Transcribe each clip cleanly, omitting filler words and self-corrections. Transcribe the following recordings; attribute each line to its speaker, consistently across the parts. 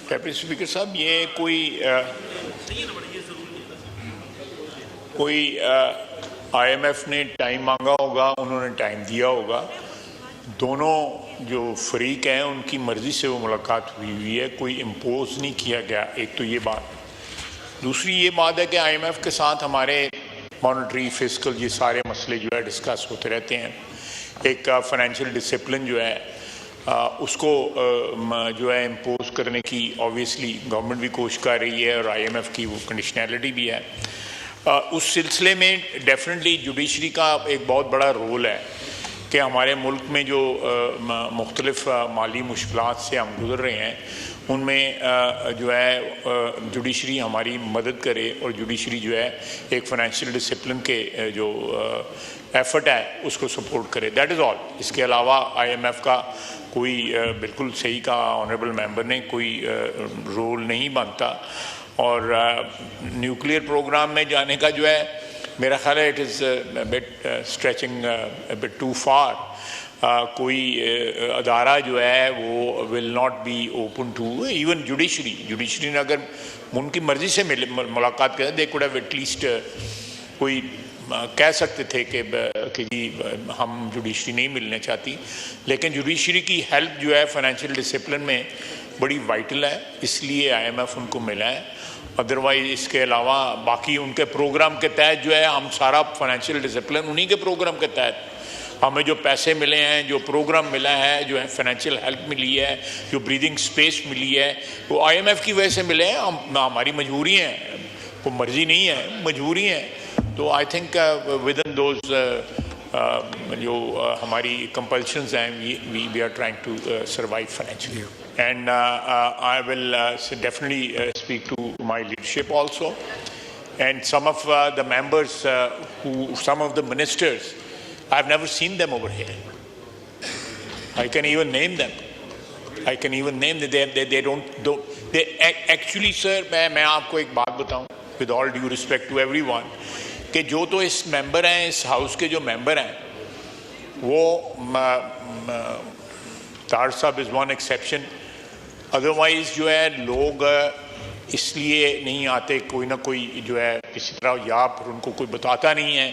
Speaker 1: Deputy speaker صاحب یہ کوئی آئی ایم ایف نے ٹائم مانگا ہوگا, انہوں نے ٹائم دیا ہوگا. دونوں جو فریق ہیں ان کی مرضی سے وہ ملاقات ہوئی ہے, کوئی امپوز نہیں کیا گیا. ایک تو یہ بات. دوسری یہ بات ہے کہ آئی ایم ایف کے ساتھ ہمارے مانیٹری فسکل یہ سارے مسئلے جو ہے ڈسکس ہوتے رہتے ہیں. ایک فائنینشیل ڈسپلن جو ہے اس کو جو ہے امپوز کرنے کی آبویسلی گورنمنٹ بھی کوشش کر رہی ہے اور آئی ایم ایف کی وہ کنڈیشنلٹی بھی ہے. اس سلسلے میں ڈیفینیٹلی جوڈیشری کا ایک بہت بڑا رول ہے کہ ہمارے ملک میں جو مختلف مالی مشکلات سے ہم گزر رہے ہیں ان میں جو ہے جوڈیشری ہماری مدد کرے اور جوڈیشری جو ہے ایک فائنینشیل ڈسپلن کے جو ایفرٹ ہے اس کو سپورٹ کرے. دیٹ از آل. اس کے علاوہ آئی ایم ایف کا کوئی بالکل صحیح کہا آنریبل ممبر نے, کوئی رول نہیں بنتا. اور نیوکلیئر پروگرام میں جانے کا جو ہے میرا خیال ہے it is but stretching but too far. کوئی ادارہ جو ہے وہ will not be open to even judiciary نے اگر ان کی مرضی سے ملاقات کریں they could have at least کوئی کہہ سکتے تھے کہ جی ہم جوڈیشری نہیں ملنا چاہتی. لیکن جوڈیشری کی ہیلپ جو ہے فائنینشیل ڈسپلن میں بڑی وائٹل ہے, اس لیے آئی ایم ایف ان کو ملا ہے. ادروائز اس کے علاوہ باقی ان کے پروگرام کے تحت جو ہے ہم سارا فائنینشیل ڈسپلن انہی کے پروگرام کے تحت ہمیں جو پیسے ملے ہیں, جو پروگرام ملا ہے, جو ہے فائنینشیل ہیلپ ملی ہے, جو بریدنگ سپیس ملی ہے وہ آئی ایم ایف کی وجہ سے ملے ہیں. ہماری مجبوری ہیں, کوئی مرضی نہیں ہے, مجبوری ہیں. تو I think within those جو ہماری کمپلشنز ہیں we are trying to survive financially. And I will definitely speak to my leadership also, and some of the members some of the ministers, I've never seen them over here. I can even name them. They don't they actually sir میں آپ کو ایک بات بتاؤں with all due respect to everyone کہ جو تو اس ممبر ہیں, اس ہاؤس کے جو ممبر ہیں وہ طاہر صاحب از ون ایکسیپشن. ادروائز جو ہے لوگ اس لیے نہیں آتے, کوئی نہ کوئی جو ہے کسی طرح یا پھر ان کو کوئی بتاتا نہیں ہے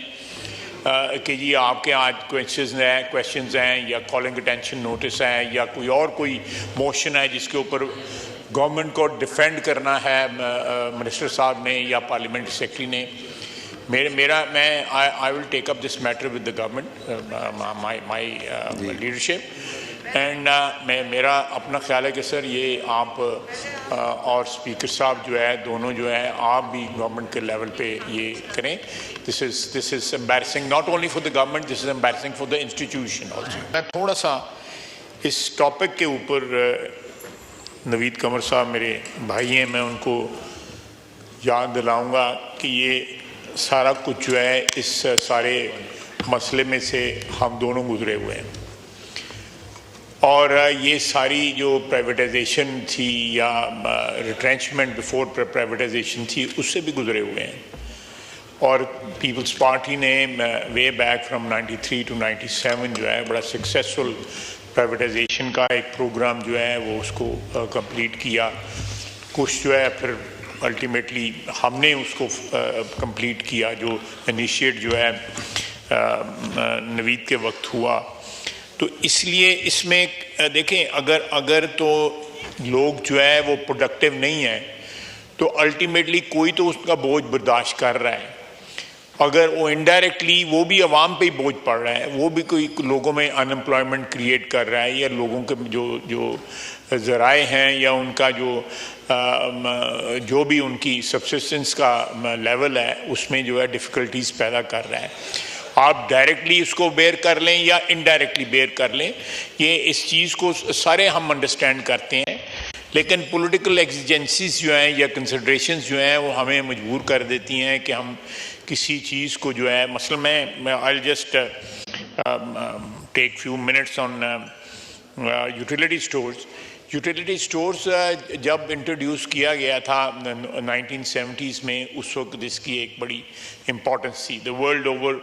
Speaker 1: کہ جی آپ کے آج کویشچنز ہیں یا کالنگ اٹینشن نوٹس ہیں یا کوئی موشن ہے جس کے اوپر گورنمنٹ کو ڈیفینڈ کرنا ہے منسٹر صاحب نے یا پارلیمنٹ سیکرٹری نے. میں I will take up this matter with the government my leadership. And میرا اپنا خیال ہے کہ سر یہ آپ اور اسپیکر صاحب جو ہے دونوں جو ہیں آپ بھی گورنمنٹ کے لیول پہ یہ کریں. This is embarrassing not only for the government, this is embarrassing for the institution also. میں تھوڑا سا اس ٹاپک کے اوپر نوید قمر صاحب میرے بھائی ہیں, میں ان کو یاد دلاؤں گا کہ یہ سارا کچھ جو ہے اس سارے مسئلے میں سے ہم دونوں گزرے ہوئے ہیں. اور یہ ساری جو پرائیویٹائزیشن تھی یا ریٹرینچمنٹ بیفور پرائیویٹائزیشن تھی اس سے بھی گزرے ہوئے ہیں. اور پیپلز پارٹی نے وے بیک فرام 93 to 97 جو ہے بڑا سکسیسفل پرائیویٹائزیشن کا ایک پروگرام جو ہے وہ اس کو کمپلیٹ کیا. کچھ جو ہے پھر الٹیمیٹلی ہم نے اس کو کمپلیٹ کیا جو انیشیٹ جو ہے نوید کے وقت ہوا. تو اس لیے اس میں دیکھیں اگر تو لوگ جو ہے وہ پروڈکٹیو نہیں ہیں تو الٹیمیٹلی کوئی تو اس کا بوجھ برداشت کر رہا ہے. اگر وہ انڈائریکٹلی وہ بھی عوام پہ ہی بوجھ پڑ رہا ہے, وہ بھی کوئی لوگوں میں ان امپلائمنٹ کریٹ کر رہا ہے یا لوگوں کے جو ذرائع ہیں یا ان کا جو بھی ان کی سبسسٹنس کا لیول ہے اس میں جو ہے ڈیفیکلٹیز پیدا کر رہا ہے. آپ ڈائریکٹلی اس کو بیئر کر لیں یا انڈائریکٹلی بیئر کر لیں, یہ اس چیز کو سارے ہم انڈرسٹینڈ کرتے ہیں. لیکن پولیٹیکل ایگزیجنسیز جو ہیں یا کنسیڈریشنز جو ہیں وہ ہمیں مجبور کر دیتی ہیں کہ ہم کسی چیز کو جو ہے مثلا میں I just take few minutes on utility stores. Utility stores جب انٹروڈیوس کیا گیا تھا 1970s میں اس وقت اس کی ایک بڑی امپورٹنس تھی. دا ورلڈ اوور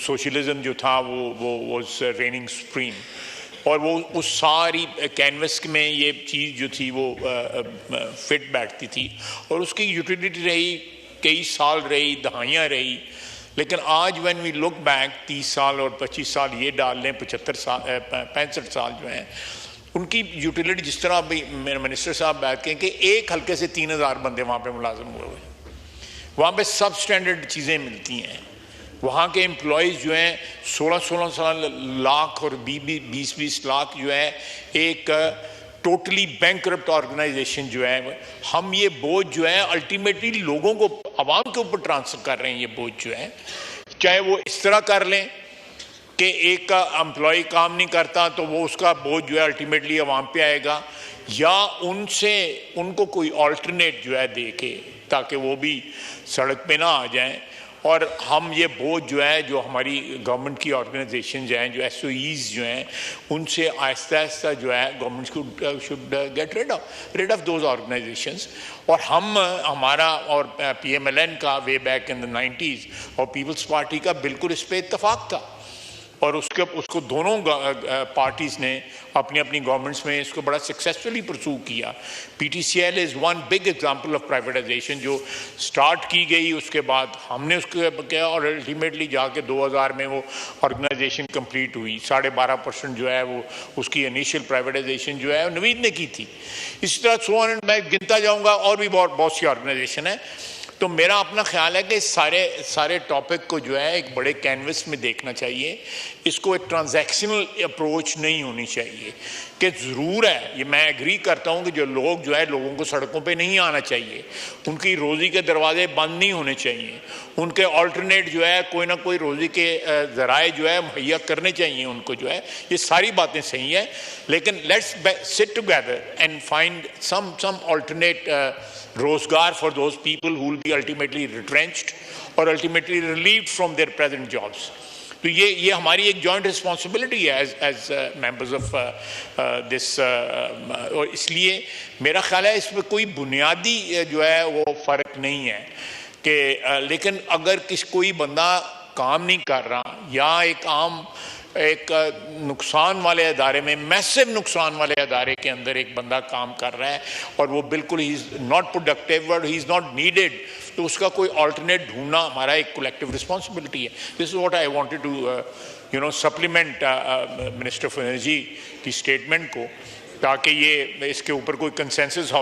Speaker 1: سوشلزم جو تھا وہ واز ریننگ سپریم. اور وہ اس ساری کینوس میں یہ چیز جو تھی وہ فٹ بیٹھتی تھی اور اس کی یوٹیلیٹی رہی، کئی سال رہی، دہائیاں رہی. لیکن آج وین وی لک بیک 30 سال اور 25 سال یہ ڈال لیں، 65 سال جو ہیں ان کی یوٹیلیٹی، جس طرح ابھی میرے منسٹر صاحب بات کہیں کہ ایک حلقے سے 3000 بندے وہاں پہ ملازم ہوئے ہوئے ہیں. وہاں پہ سب سٹینڈرڈ چیزیں ملتی ہیں. وہاں کے امپلائیز جو ہیں 16 لاکھ اور 20 لاکھ جو ہے ایک ٹوٹلی بینکرپٹ آرگنائزیشن جو ہے. ہم یہ بوجھ جو ہے الٹیمیٹلی لوگوں کو، عوام کے اوپر ٹرانسفر کر رہے ہیں. یہ بوجھ جو ہے چاہے وہ اس طرح کر لیں کہ ایک کا امپلائی کام نہیں کرتا تو وہ اس کا بوجھ جو ہے الٹیمیٹلی عوام پہ آئے گا، یا ان کو کوئی آلٹرنیٹ جو ہے دے کے تاکہ وہ بھی سڑک پہ نہ آ جائیں. اور ہم یہ بوجھ جو ہے جو ہماری گورنمنٹ کی آرگنائزیشنز ہیں، جو ایس او ایز جو ہیں، ان سے آہستہ آہستہ جو ہے government should get rid of those organisations. اور ہمارا اور پی ایم ایل این کا way back in the 90s اور پیپلز پارٹی کا بالکل اس پہ اتفاق تھا، اور اس کو دونوں پارٹیز نے اپنی گورنمنٹس میں اس کو بڑا سکسیسفلی پرسو کیا. P T C L is one big example of privatisation جو سٹارٹ کی گئی، اس کے بعد ہم نے اس کو کیا اور الٹیمیٹلی جا کے 2000 میں وہ آرگنائزیشن کمپلیٹ ہوئی. 12.5% جو ہے وہ اس کی انیشیل پرائیویٹائزیشن جو ہے نوید نے کی تھی. اسی طرح میں گنتا جاؤں گا اور بھی بہت سی آرگنائزیشن ہیں. تو میرا اپنا خیال ہے کہ سارے ٹاپک کو جو ہے ایک بڑے کینوس میں دیکھنا چاہیے. اس کو ایک ٹرانزیکشنل اپروچ نہیں ہونی چاہیے کہ ضرور ہے. یہ میں ایگری کرتا ہوں کہ جو لوگ جو ہے لوگوں کو سڑکوں پہ نہیں آنا چاہیے، ان کی روزی کے دروازے بند نہیں ہونے چاہیے، ان کے آلٹرنیٹ جو ہے کوئی نہ کوئی روزی کے ذرائع جو ہے مہیا کرنے چاہیے ان کو جو ہے. یہ ساری باتیں صحیح ہیں، لیکن let's sit together and find some alternate روزگار for those people who will be ultimately retrenched or ultimately relieved from their present jobs. تو یہ ہماری ایک جوائنٹ رسپانسبلٹی ہے ایز ممبرز آف دس. اور اس لیے میرا خیال ہے اس میں کوئی بنیادی جو ہے وہ فرق نہیں ہے کہ لیکن اگر کوئی بندہ کام نہیں کر رہا یا ایک نقصان والے ادارے میں، میسو نقصان والے ادارے کے اندر ایک بندہ کام کر رہا ہے اور وہ بالکل ہی از ناٹ پروڈکٹیو اور ہی از ناٹ نیڈیڈ، تو اس کا کوئی آلٹرنیٹ ڈھونڈنا ہمارا ایک کولیکٹیو رسپانسبلٹی ہے. This is what I wanted to supplement minister of energy کی اسٹیٹمنٹ کو، تاکہ یہ اس کے اوپر کوئی کنسنسس